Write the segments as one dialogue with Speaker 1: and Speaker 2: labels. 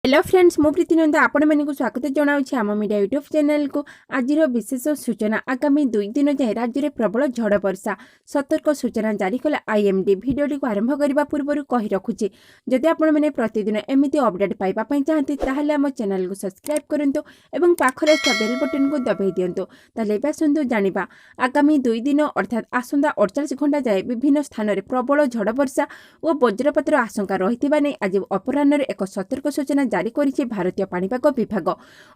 Speaker 1: Hello friends मु प्रीतिनंद आपण मानक स्वागत जनाऊँ आम मीडिया यूट्यूब चैनल को आज विशेष सूचना आगामी 2 दिन जाए राज्य में प्रबल झड़ वर्षा सतर्क सूचना जारी कला आईएमडी भिडियोटी को आरंभ करने पूर्व कही रखुच्छी जदि आपण मैंने प्रतिदिन एमती अपडेट पाइबापी चाहती ताहले आम चैनल को सब्सक्राइब करंतु एवं पाखरे बेल बटन को दबाई दिंतु ताले आसतु जानिबा आगामी 2 दिन अर्थात आसंता 48 घंटा जाए विभिन्न स्थान में प्रबल झड़ वर्षा और वज्रपातर आशंका रही आज अपराह्न एक सतर्क सूचना जारी करिछि भारतीय पाणीपाग विभाग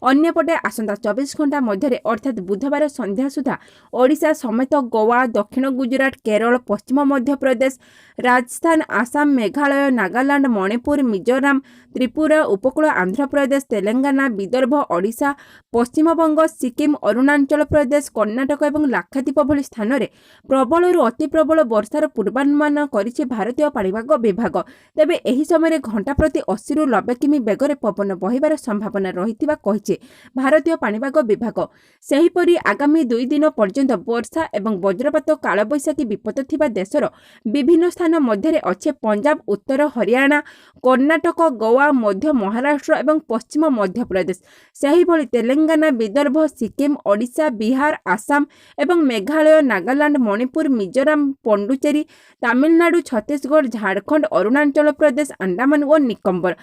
Speaker 1: अन्यपटे आसंता 24 घंटा मध्य अर्थात बुधवार संध्या सुधा ओडिशा समेत गोवा दक्षिण गुजरात केरल पश्चिम मध्य प्रदेश राजस्थान आसाम मेघालय नागालैंड मणिपुर मिजोराम त्रिपुरा उपकूल आंध्र प्रदेश तेलंगाना विदर्भ ओडिशा पश्चिमबंग सिक्किम अरुणाचल प्रदेश कर्णाटक और लाक्षाद्वीप भली स्थान में प्रबल अति प्रबल वर्षार पूर्वानुमान करिछि भारतीय पाणीपाग विभाग तेबे एही समय घंटा प्रति 80 रु 90 किमी बेगर पवन बहिबार संभावना रही भारतीय पाणीपाग विभाग सेहीपरि आगामी 2 दिन पर्यंत वर्षा एवं वज्रपात कालबैशाखी विपद थिबा देशर विभिन्न स्थान मध्य अच्छे पंजाब उत्तर हरियाणा कर्णाटक गोवा मध्य महाराष्ट्र एवं पश्चिम मध्य प्रदेश सेहीभଳି तेलंगाना विदर्भ सिक्किम ओडिशा बिहार आसाम एवं मेघालय नागालैंड मणिपुर मिजोराम पौंडुचेरी तमिलनाडु छत्तीसगढ़ झारखंड अरुणाचल प्रदेश अंडमान और निकोबर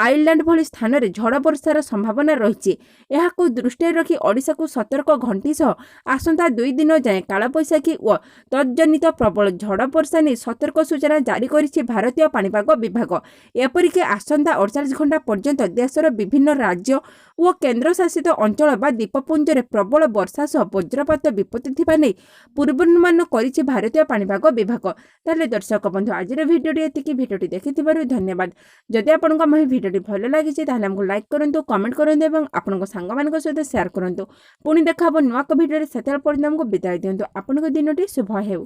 Speaker 1: आइलैंड भली स्थान में झड़ वर्षार संभावना रही दृष्टि रखी ओडिशा को सतर्क घंटी सह आसंता 2 दिन जाए कालबैशाखी और तज्जनित प्रबल झड़ वर्षा नहीं सतर्क सूचना जारी करिछि भारतीय पाणीपाग विभाग एपरिक आसंता 48 घंटा पर्यंत देशर विभिन्न राज्य और केन्द्रशासित अंचल बा द्वीपपुंज में प्रबल वर्षा सह वज्रपात विपत्ति थिबा नै पूर्वानुमान करिछि भारतीय पाणीपाग विभाग। ताले दर्शक बंधु आज भिडियोटी देखिथिबारु धन्यवाद। जदि आपनको हम भिडियोटी भल लगी ताहले हमको लाइक करंतु कमेंट करंतु एवं आपनको सांग मानक सहित शेयर करंतु पुणी देखा नुआ भिडियो से पर्यंत हमको विदाय दिंतु आपनको दिनटी शुभ हेउ।